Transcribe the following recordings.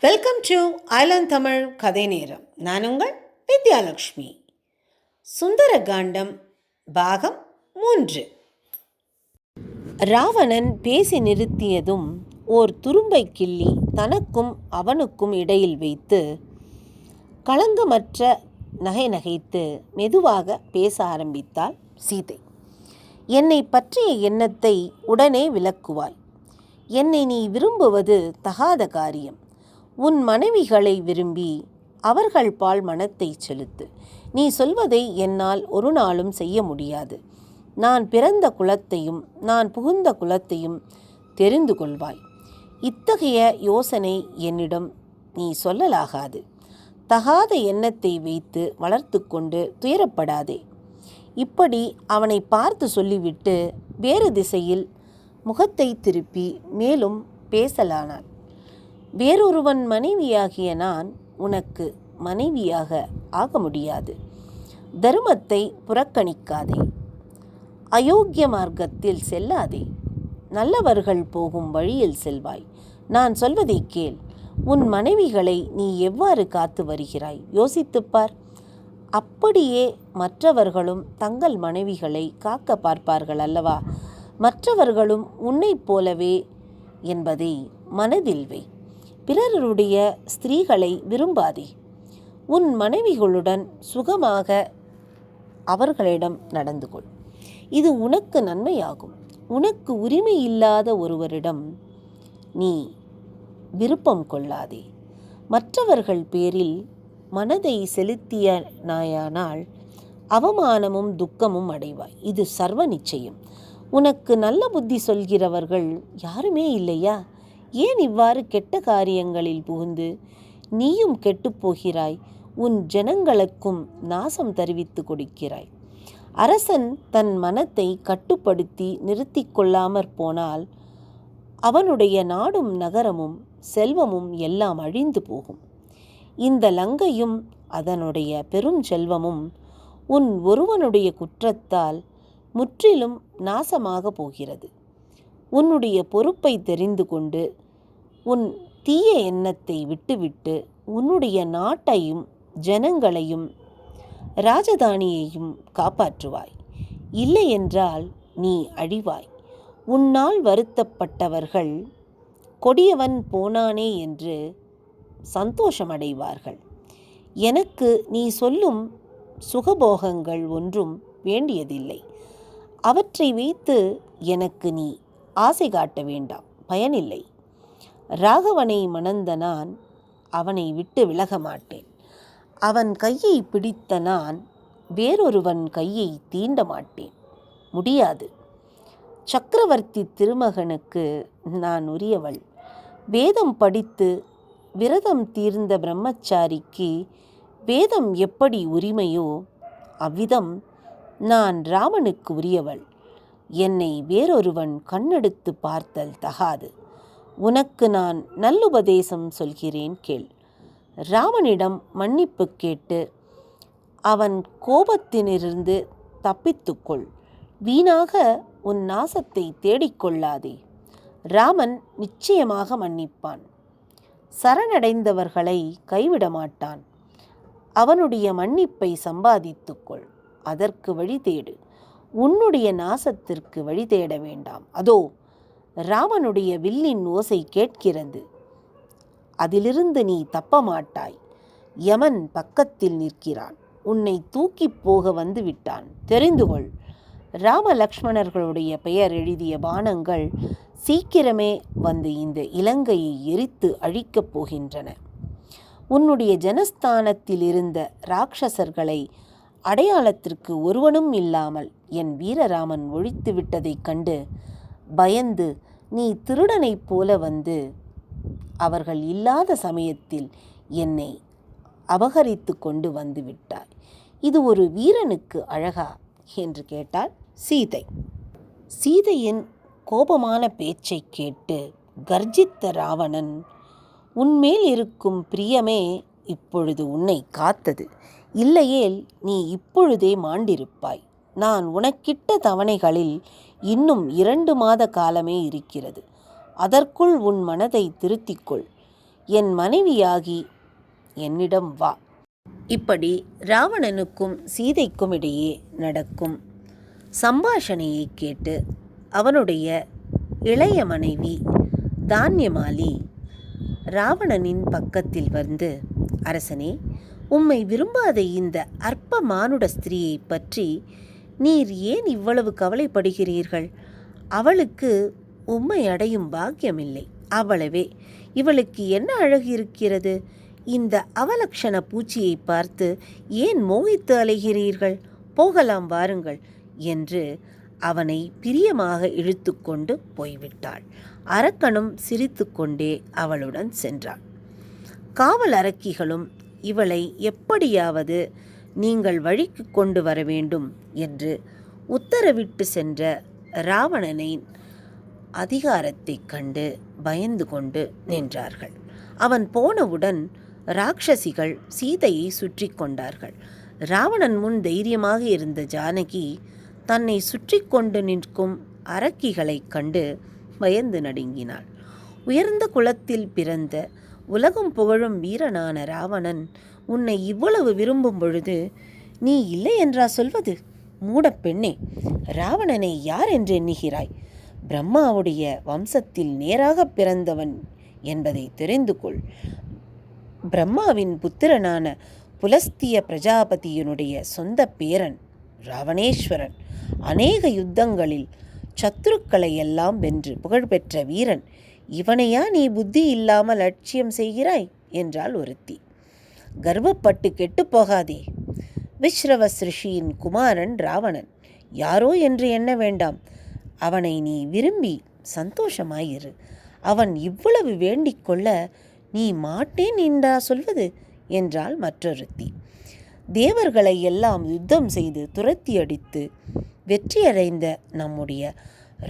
Welcome to Island Tamil கதை நேரம். நான் உங்கள் வித்யாலக்ஷ்மி. சுந்தர காண்டம் பாகம் 3. ராவணன் பேசி நிறுத்தியதும் ஓர் துரும்பை கிள்ளி தனக்கும் அவனுக்கும் இடையில் வைத்து களங்கமற்ற நகை நகைத்து மெதுவாக பேச ஆரம்பித்தாள் சீதை. என்னை பற்றிய எண்ணத்தை உடனே விளக்குவாய். என்னை நீ விரும்புவது தகாத காரியம். உன் மனைவிகளை விரும்பி அவர்கள் பால் மனத்தை செலுத்து. நீ சொல்வதை என்னால் ஒரு நாளும் செய்ய முடியாது. நான் பிறந்த குலத்தையும் நான் புகுந்த குலத்தையும் தெரிந்து கொள்வாய். இத்தகைய யோசனை என்னிடம் நீ சொல்லலாகாது. தகாத எண்ணத்தை வைத்து வளர்த்து கொண்டு துயரப்படாதே. இப்படி அவனை பார்த்து சொல்லிவிட்டு வேறு திசையில் முகத்தை திருப்பி மேலும் பேசலானாள். வேறொருவன் மனைவியாகிய நான் உனக்கு மனைவியாக ஆக முடியாது. தர்மத்தை புறக்கணிக்காதே. அயோக்கிய மார்க்கத்தில் செல்லாதே. நல்லவர்கள் போகும் வழியில் செல்வாய். நான் சொல்வதை கேள். உன் மனைவிகளை நீ எவ்வாறு காத்து வருகிறாய் யோசித்துப்பார். அப்படியே மற்றவர்களும் தங்கள் மனைவிகளை காக்க பார்ப்பார்கள் அல்லவா? மற்றவர்களும் உன்னைப் போலவே என்பதை மனதில் வை. பிறருடைய ஸ்திரீகளை விரும்பாதே. உன் மனைவிகளுடன் சுகமாக அவர்களிடம் நடந்து கொள். இது உனக்கு நன்மையாகும். உனக்கு உரிமை இல்லாத ஒருவரிடம் நீ விருப்பம் கொள்ளாதே. மற்றவர்கள் பேரில் மனதை செலுத்திய நாயானால் அவமானமும் துக்கமும் அடைவாய். இது சர்வ நிச்சயம். உனக்கு நல்ல புத்தி சொல்கிறவர்கள் யாருமே இல்லையா? ஏன் இவ்வாறு கெட்ட காரியங்களில் புகுந்து நீயும் கெட்டுப்போகிறாய்? உன் ஜனங்களுக்கும் நாசம் தெரிவித்து கொடுக்கிறாய். அரசன் தன் மனத்தை கட்டுப்படுத்தி நிறுத்தி கொள்ளாமற் போனால் அவனுடைய நாடும் நகரமும் செல்வமும் எல்லாம் அழிந்து போகும். இந்த லங்கையும் அதனுடைய பெரும் செல்வமும் உன் ஒருவனுடைய குற்றத்தால் முற்றிலும் நாசமாக போகிறது. உன்னுடைய பொறுப்பை தெரிந்து கொண்டு உன் தீய எண்ணத்தை விட்டுவிட்டு உன்னுடைய நாட்டையும் ஜனங்களையும் ராஜதானியையும் காப்பாற்றுவாய். இல்லையென்றால் நீ அழிவாய். உன்னால் வருத்தப்பட்டவர்கள் கொடியவன் போனானே என்று சந்தோஷமடைவார்கள். எனக்கு நீ சொல்லும் சுகபோகங்கள் ஒன்றும் வேண்டியதில்லை. அவற்றை வைத்து எனக்கு நீ ஆசை காட்ட வேண்டாம், பயனில்லை. ராகவனை மணந்த நான் அவனை விட்டு விலக மாட்டேன். அவன் கையை பிடித்த நான் வேறொருவன் கையை தீண்ட மாட்டேன். முடியாது. சக்கரவர்த்தி திருமகனுக்கு நான் உரியவள். வேதம் படித்து விரதம் தீர்ந்த பிரம்மச்சாரிக்கு வேதம் எப்படி உரிமையோ அவ்விதம் நான் ராமனுக்கு உரியவள். என்னை வேறொருவன் கண்ணெடுத்து பார்த்தல் தகாது. உனக்கு நான் நல்லுபதேசம் சொல்கிறேன் கேள். ராமனிடம் மன்னிப்பு கேட்டு அவன் கோபத்தினிருந்து தப்பித்துக்கொள். வீணாக உன் நாசத்தை தேடிக்கொள்ளாதே. ராமன் நிச்சயமாக மன்னிப்பான். சரணடைந்தவர்களை கைவிட மாட்டான். அவனுடைய மன்னிப்பை சம்பாதித்துக்கொள். அதற்கு வழி தேடு. உன்னுடைய நாசத்திற்கு வழி தேட வேண்டாம். அதோ ராமனுடைய வில்லின் ஓசை கேட்கிறது. அதிலிருந்து நீ தப்ப மாட்டாய். யமன் பக்கத்தில் நிற்கிறான். உன்னை தூக்கி போக வந்து விட்டான். தெரிந்து கொள். ராம லக்ஷ்மணர்களுடைய பெயர் எழுதிய பானங்கள் சீக்கிரமே வந்து இந்த இலங்கையை எரித்து அழிக்கப் போகின்றன. உன்னுடைய ஜனஸ்தானத்தில் இருந்த ராட்சசர்களை அடையாளத்திற்கு ஒருவனும் இல்லாமல் என் வீரராமன் ஒழித்து விட்டதைக் கண்டு பயந்து நீ திருடனைப் போல வந்து அவர்கள் இல்லாத சமயத்தில் என்னை அபகரித்து கொண்டு வந்து விட்டாய். இது ஒரு வீரனுக்கு அழகா என்று கேட்டாள் சீதை. சீதையின் கோபமான பேச்சை கேட்டு கர்ஜித்த ராவணன், உன்மேல் இருக்கும் பிரியமே இப்பொழுது உன்னை காத்தது. இல்லையேல் நீ இப்பொழுதே மாண்டிருப்பாய். நான் உனக்கிட்ட தவணைகளில் இன்னும் 2 மாத காலமே இருக்கிறது. அதற்குள் உன் மனதை திருத்திக்கொள். என் மனைவியாகி என்னிடம் வா. இப்படி ராவணனுக்கும் சீதைக்கும் இடையே நடக்கும் சம்பாஷணையை கேட்டு அவனுடைய இளைய மனைவி தான்யமாலி ராவணனின் பக்கத்தில் வந்து, அரசனே, உம்மை விரும்பாத இந்த அற்ப மானுட ஸ்திரீயை பற்றி நீர் ஏன் இவ்வளவு கவலைப்படுகிறீர்கள்? அவளுக்கு உம்மை அடையும் பாக்கியமில்லை, அவ்வளவே. இவளுக்கு என்ன அழகு இருக்கிறது? இந்த அவலக்ஷண பூச்சியை பார்த்து ஏன் மோகித்து அலைகிறீர்கள்? போகலாம், வாருங்கள் என்று அவனை பிரியமாக இழுத்து கொண்டு போய்விட்டாள். அரக்கனும் சிரித்து கொண்டே அவளுடன் சென்றான். காவல் அரக்கிகளும் இவளை எப்படியாவது நீங்கள் வழிக்கு கொண்டு வர வேண்டும் என்று உத்தரவிட்டு சென்ற ராவணனின் அதிகாரத்தை கண்டு பயந்து கொண்டு நின்றார்கள். அவன் போனவுடன் ராட்சசிகள் சீதையை சுற்றி கொண்டார்கள். ராவணன் முன் தைரியமாக இருந்த ஜானகி தன்னை சுற்றி கொண்டு நிற்கும் அரக்கிகளை கண்டு பயந்து நடுங்கினாள். உயர்ந்த குலத்தில் பிறந்த உலகம் புகழும் வீரனான ராவணன் உன்னை இவ்வளவு விரும்பும் பொழுது நீ இல்லை என்றா சொல்வது? மூடப்பெண்ணே, ராவணனை யார் என்று எண்ணுகிறாய்? பிரம்மாவுடைய வம்சத்தில் நேராக பிறந்தவன் என்பதை தெரிந்து கொள். பிரம்மாவின் புத்திரனான புலஸ்திய பிரஜாபதியினுடைய சொந்த பேரன் ராவணேஸ்வரன். அநேக யுத்தங்களில் சத்துருக்களை எல்லாம் வென்று புகழ்பெற்ற வீரன். இவனையா நீ புத்தி இல்லாமல் லட்சியம் செய்கிறாய் என்றாள் ஒருத்தி. கர்வப்பட்டு கெட்டுப்போகாதே. விஸ்ரவஸ் ரிஷியின் குமாரன் ராவணன் யாரோ என்று எண்ண வேண்டாம். அவனை நீ விரும்பி சந்தோஷமாயிரு. அவன் இவ்வளவு வேண்டிக் கொள்ள நீ மாட்டேன் என்றா சொல்வது என்றாள் மற்றொருத்தி. தேவர்களை எல்லாம் யுத்தம் செய்து துரத்தி அடித்து வெற்றியடைந்த நம்முடைய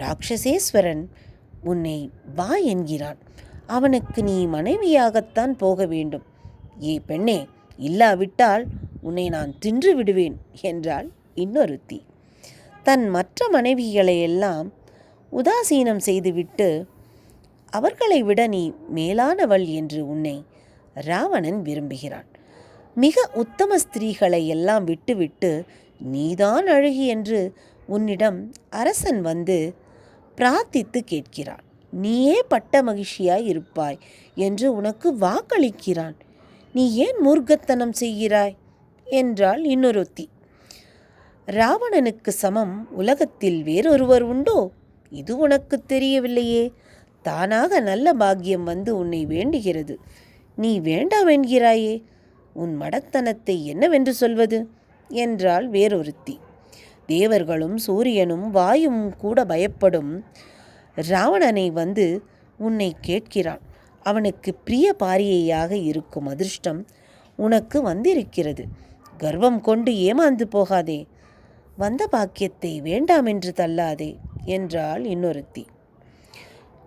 ராட்சசேஸ்வரன் உன்னை வா என்கிறான். அவனுக்கு நீ மனைவியாகத்தான் போக வேண்டும். ஏ பெண்ணே, இல்லாவிட்டால் உன்னை நான் தின்று விடுவேன் என்றாள் இன்னொருத்தி. தன் மற்ற மனைவிகளையெல்லாம் உதாசீனம் செய்துவிட்டு அவர்களை விட நீ மேலானவள் என்று உன்னை ராவணன் விரும்புகிறான். மிக உத்தம ஸ்திரீகளை எல்லாம் விட்டுவிட்டு நீதான் அழகி என்று உன்னிடம் அரசன் வந்து பிரார்த்தித்து கேட்கிறான். நீயே பட்ட மகிழ்ச்சியாய் இருப்பாய் என்று உனக்கு வாக்களிக்கிறான். நீ ஏன் மூர்க்கத்தனம் செய்கிறாய் என்றாள் இன்னொருத்தி. ராவணனுக்கு சமம் உலகத்தில் வேறொருவர் உண்டோ? இது உனக்கு தெரியவில்லையே. தானாக நல்ல பாக்கியம் வந்து உன்னை வேண்டுகிறது. நீ வேண்டாம் என்கிறாயே. உன் மடத்தனத்தை என்னவென்று சொல்வது என்றாள் வேறொருத்தி. தேவர்களும் சூரியனும் வாயும் கூட பயப்படும் ராவணனை வந்து உன்னை கேட்கிறான். அவனுக்கு பிரிய பாரியையாக இருக்கும் அதிர்ஷ்டம் உனக்கு வந்திருக்கிறது. கர்வம் கொண்டு ஏமாந்து போகாதே. வந்த பாக்கியத்தை வேண்டாம் என்று தள்ளாதே என்றாள் இன்னொருத்தி.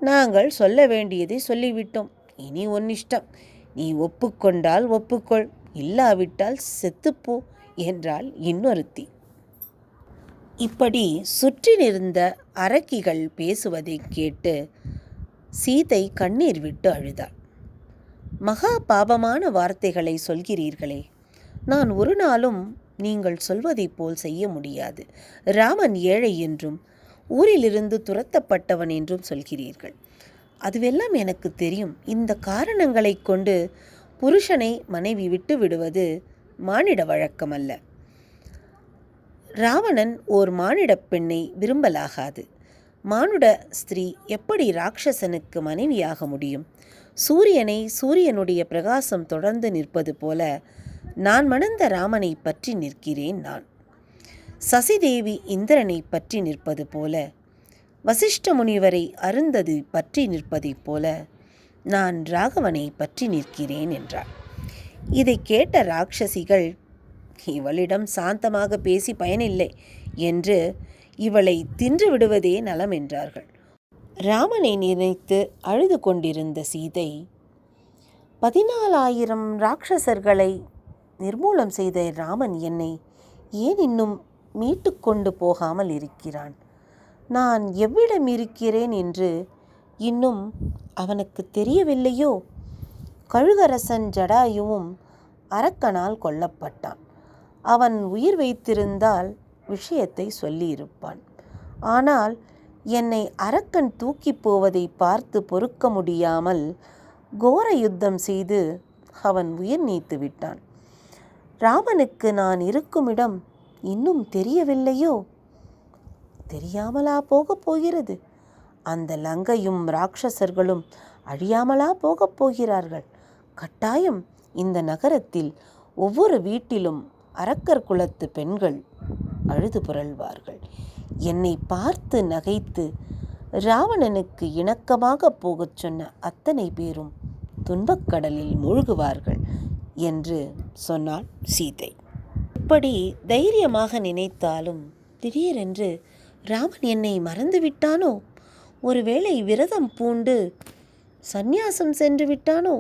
நாங்கள் சொல்ல வேண்டியதை சொல்லிவிட்டோம். இனி உன்னிஷ்டம். நீ ஒப்புக்கொண்டால் ஒப்புக்கொள், இல்லாவிட்டால் செத்துப்போ என்றாள் இன்னொருத்தி. இப்படி சுற்றி நிற்ந்த அரக்கிகள் பேசுவதை கேட்டு சீதை கண்ணீர் விட்டு அழுதாள். மகா பாபமான வார்த்தைகளை சொல்கிறீர்களே, நான் ஒரு நாளும் நீங்கள் சொல்வதைப் போல் செய்ய முடியாது. ராமன் ஏழை என்றும் ஊரிலிருந்து துரத்தப்பட்டவன் என்றும் சொல்கிறீர்கள். அதுவெல்லாம் எனக்கு தெரியும். இந்த காரணங்களை கொண்டு புருஷனை மனைவி விட்டு விடுவது மானிட வழக்கமல்ல. ராவணன் ஓர் மானிட பெண்ணை விரும்பலாகாது. மானுட ஸ்திரீ எப்படி ராட்சசனுக்கு மனைவியாக முடியும்? சூரியனை சூரியனுடைய பிரகாசம் தொடர்ந்து நிற்பது போல நான் மணந்த ராமனை பற்றி நிற்கிறேன் நான். சசிதேவி இந்திரனை பற்றி நிற்பது போல, வசிஷ்ட முனிவரை அருந்ததி பற்றி நிற்பதைப் போல நான் ராகவனை பற்றி நிற்கிறேன் என்றாள். இதை கேட்ட ராட்சசிகள், இவளிடம் சாந்தமாக பேசி பயனில்லை என்று இவளை தின்று விடுவதே நலம் என்றார்கள். ராமனை நினைத்து அழுது கொண்டிருந்த சீதை, 14,000 ராட்சசர்களை நிர்மூலம் செய்த ராமன் என்னை ஏன் இன்னும் மீட்டு கொண்டு போகாமல் இருக்கிறான்? நான் எவ்விடம் இருக்கிறேன் என்று இன்னும் அவனுக்கு தெரியவில்லையோ? கழுகரசன் ஜடாயுவும் அரக்கனால் கொல்லப்பட்டான். அவன் உயிர் வைத்திருந்தால் விஷயத்தை சொல்லியிருப்பான். ஆனால் என்னை அரக்கன் தூக்கி போவதை பார்த்து பொறுக்க முடியாமல் கோர யுத்தம் செய்து அவன் உயிர் நீத்து விட்டான். ராமனுக்கு நான் இருக்குமிடம் இன்னும் தெரியவில்லையோ? தெரியாமலா போகப் போகிறது? அந்த லங்கையும் ராட்சசர்களும் அழியாமலா போகப் போகிறார்கள்? கட்டாயம் இந்த நகரத்தில் ஒவ்வொரு வீட்டிலும் அரக்கர் குலத்து பெண்கள் அழுது புரள்வார்கள். என்னை பார்த்து நகைத்து ராவணனுக்கு இணக்கமாக போகச் சொன்ன அத்தனை பேரும் துன்பக்கடலில் மூழ்குவார்கள் என்று சொன்னாள் சீதை. இப்படி தைரியமாக நினைத்தாலும் திடீரென்று ராமன் என்னை மறந்து விட்டானோ? ஒருவேளை விரதம் பூண்டு சந்நியாசம் சென்று விட்டானோ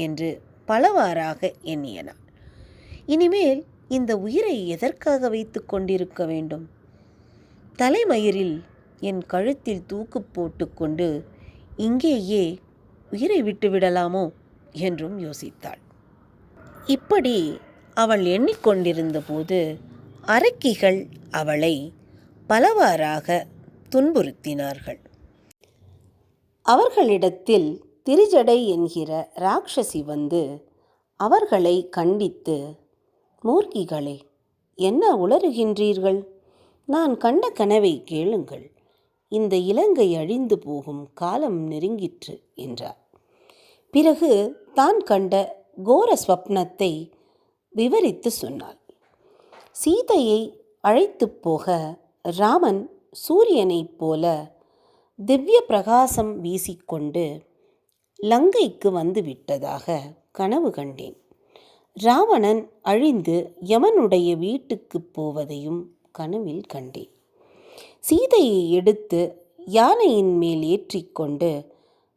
என்று பலவாறாக எண்ணியனாள். இனிமேல் இந்த உயிரை எதற்காக வைத்து கொண்டிருக்க வேண்டும்? தலைமயிரில் என் கழுத்தில் தூக்கு போட்டுக்கொண்டு இங்கேயே உயிரை விட்டுவிடலாமோ என்றும் யோசித்தாள். இப்படி அவள் எண்ணிக்கொண்டிருந்த போது அரக்கிகள் அவளை பலவாறாக துன்புறுத்தினார்கள். அவர்களிடத்தில் திரிஜடை என்கிற ராட்சசி வந்து அவர்களை கண்டித்து, மூர்க்கிகளே, என்ன உளறுகின்றீர்கள்? நான் கண்ட கனவை கேளுங்கள். இந்த இலங்கை அழிந்து போகும் காலம் நெருங்கிற்று என்றார். பிறகு தான் கண்ட கோர ஸ்வப்னத்தை விவரித்து சொன்னாள். சீதையை அழைத்து போக ராமன் சூரியனைப் போல திவ்ய பிரகாசம் வீசிக்கொண்டு லங்கைக்கு வந்து விட்டதாக கனவு கண்டேன். ராவணன் அழிந்து யமனுடைய வீட்டுக்கு போவதையும் கனவில் கண்டேன். சீதையை எடுத்து யானையின் மேல் ஏற்றிக்கொண்டு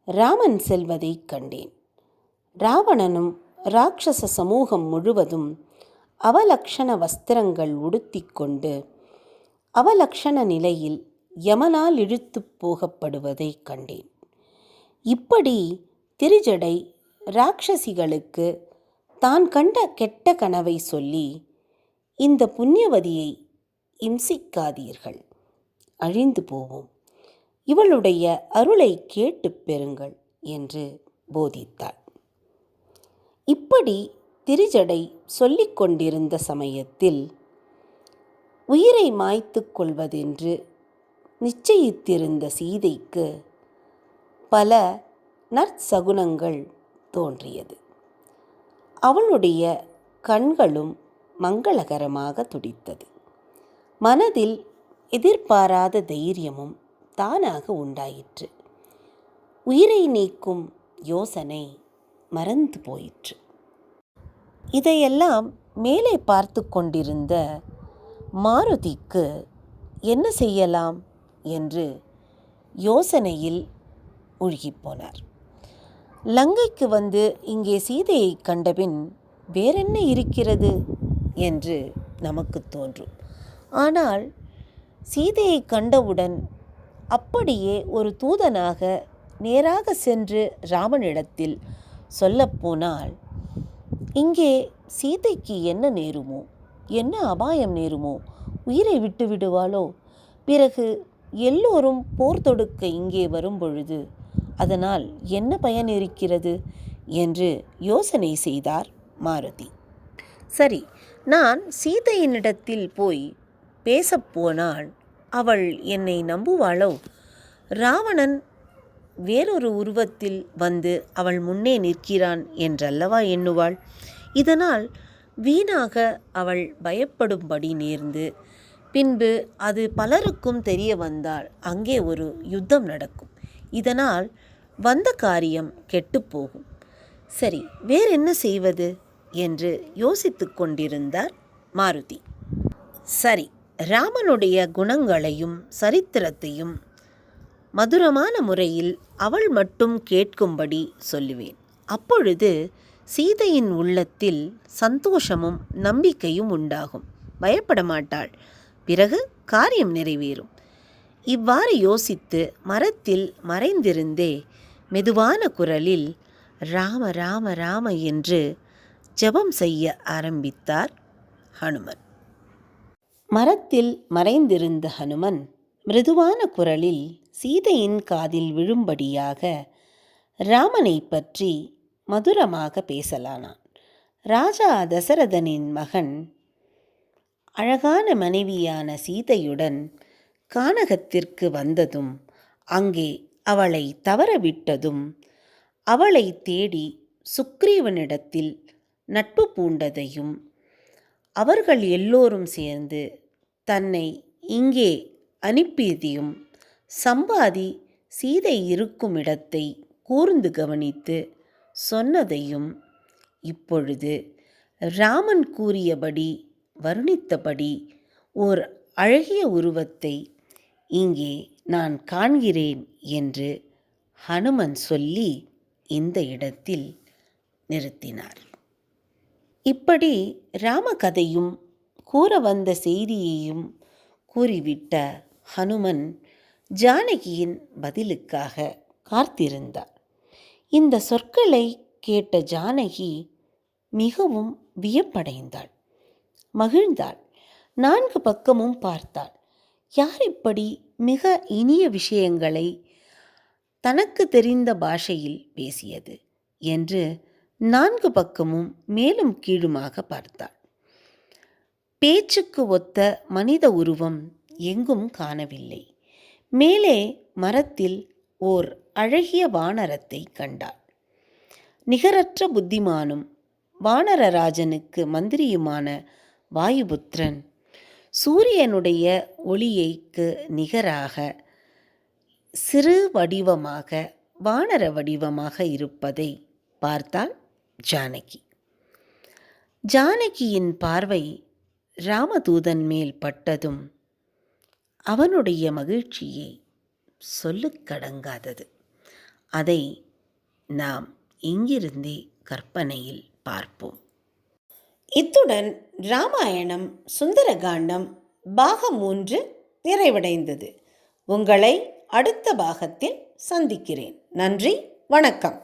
ராமன் செல்வதை கண்டேன். ராவணனும் ராட்சச சமூகம் முழுவதும் அவலக்ஷண வஸ்திரங்கள் உடுத்திக்கொண்டு அவலக்ஷண நிலையில் யமனால் இழுத்து போகப்படுவதை கண்டேன். இப்படி திரிஜடை ராட்சசிகளுக்கு தான் கண்ட கெட்ட கனவை சொல்லி, இந்த புண்ணியவதியை இம்சிக்காதீர்கள், அழிந்து போவோம், இவளுடைய அருளை கேட்டு பெறுங்கள் என்று போதித்தாள். இப்படி திரிஜடை சொல்லிக் கொண்டிருந்த சமயத்தில் உயிரை மாய்த்து கொள்வதென்று நிச்சயித்திருந்த சீதைக்கு பல நற்சகுனங்கள் தோன்றியது. அவளுடைய கண்களும் மங்களகரமாக துடித்தது. மனதில் எதிர்பாராத தைரியமும் தானாக உண்டாயிற்று. உயிரை நீக்கும் யோசனை மறந்து போயிற்று. இதையெல்லாம் மேலே பார்த்து கொண்டிருந்த மாருதிக்கு என்ன செய்யலாம் என்று யோசனையில் மூழ்கிப்போனார். லங்கைக்கு வந்து இங்கே சீதையை கண்டபின் வேறென்ன இருக்கிறது என்று நமக்கு தோன்றும். ஆனால் சீதையை கண்டவுடன் அப்படியே ஒரு தூதனாக நேராக சென்று ராமனிடத்தில் சொல்லப்போனால், இங்கே சீதைக்கு என்ன நேருமோ, என்ன அபாயம் நேருமோ, உயிரை விட்டு விடுவாளோ, பிறகு எல்லோரும் போர் தொடுக்க இங்கே வரும்பொழுது அதனால் என்ன பயன் இருக்கிறது என்று யோசனை செய்தார் மாருதி. சரி, நான் சீதையினிடத்தில் போய் பேசப்போனால் அவள் என்னை நம்புவாளோ? ராவணன் வேறொரு உருவத்தில் வந்து அவள் முன்னே நிற்கிறான் என்றல்லவா எண்ணுவாள். இதனால் வீணாக அவள் பயப்படும்படி நேர்ந்து பின்பு அது பலருக்கும் தெரிய வந்தால் அங்கே ஒரு யுத்தம் நடக்கும். இதனால் வந்த காரியம் கெட்டுப்போகும். சரி, வேறென்ன செய்வது என்று யோசித்து கொண்டிருந்தார் மாருதி. சரி, ராமனுடைய குணங்களையும் சரித்திரத்தையும் மதுரமான முறையில் அவள் மட்டும் கேட்கும்படி சொல்லுவேன். அப்பொழுது சீதையின் உள்ளத்தில் சந்தோஷமும் நம்பிக்கையும் உண்டாகும். பயப்பட மாட்டாள். பிறகு காரியம் நிறைவேறும். இவ்வாறு யோசித்து மரத்தில் மறைந்திருந்தே மெதுவான குரலில் ராம ராம ராம என்று ஜெபம் செய்ய ஆரம்பித்தார் ஹனுமன். மரத்தில் மறைந்திருந்த ஹனுமன் மிருதுவான குரலில் சீதையின் காதில் விழும்படியாக ராமனை பற்றி மதுரமாக பேசலானான். ராஜா தசரதனின் மகன் அழகான மனைவியான சீதையுடன் கானகத்திற்கு வந்ததும், அங்கே அவளை தவறவிட்டதும், அவளை தேடி சுக்ரீவனிடத்தில் நட்பு பூண்டதையும், அவர்கள் எல்லோரும் சேர்ந்து தன்னை இங்கே அனுப்பியதையும், சம்பாதி சீதை இருக்கும் இடத்தை கூர்ந்து கவனித்து சொன்னதையும் இப்பொழுது ராமன் கூறியபடி வர்ணித்தபடி ஓர் அழகிய உருவத்தை இங்கே நான் காண்கிறேன் என்று ஹனுமன் சொல்லி இந்த இடத்தில் நிறுத்தினார். இப்படி ராமகதையும் கூற வந்த செய்தியையும் கூறிவிட்ட ஹனுமன் ஜானகியின் பதிலுக்காக காத்திருந்தார். இந்த சொற்களை கேட்ட ஜானகி மிகவும் வியப்படைந்தாள், மகிழ்ந்தாள். 4 பக்கமும் பார்த்தாள். யார் இப்படி மிக இனிய விஷயங்களை தனக்கு தெரிந்த பாஷையில் பேசியது என்று 4 பக்கமும் மேலும் கீழுமாக பார்த்தாள். பேச்சுக்கு ஒத்த மனித உருவம் எங்கும் காணவில்லை. மேலே மரத்தில் ஓர் அழகிய வானரத்தை கண்டாள். நிகரற்ற புத்திமானும் வானரராஜனுக்கு மந்திரியுமான வாயுபுத்திரன் சூரியனுடைய ஒளியைக்கு நிகராக சிறு வடிவமாக வானர வடிவமாக இருப்பதை பார்த்தாள் ஜானகி. ஜானகியின் பார்வை ராமதூதன் மேல் பட்டதும் அவனுடைய மகிழ்ச்சியை சொல்லுக்கடங்காதது. அதை நாம் இங்கிருந்தே கற்பனையில் பார்ப்போம். இத்துடன் ராமாயணம் சுந்தரகாண்டம் பாகம் 3 நிறைவடைந்தது. உங்களை அடுத்த பாகத்தில் சந்திக்கிறேன். நன்றி, வணக்கம்.